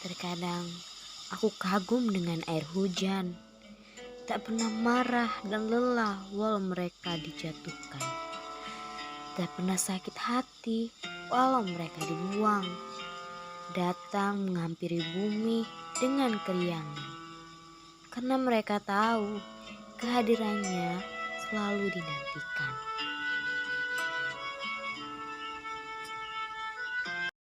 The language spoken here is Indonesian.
Terkadang aku kagum dengan air hujan, tak pernah marah dan lelah walau mereka dijatuhkan. Tak pernah sakit hati walau mereka dibuang. Datang menghampiri bumi dengan keriangan. Karena mereka tahu kehadirannya selalu dinantikan.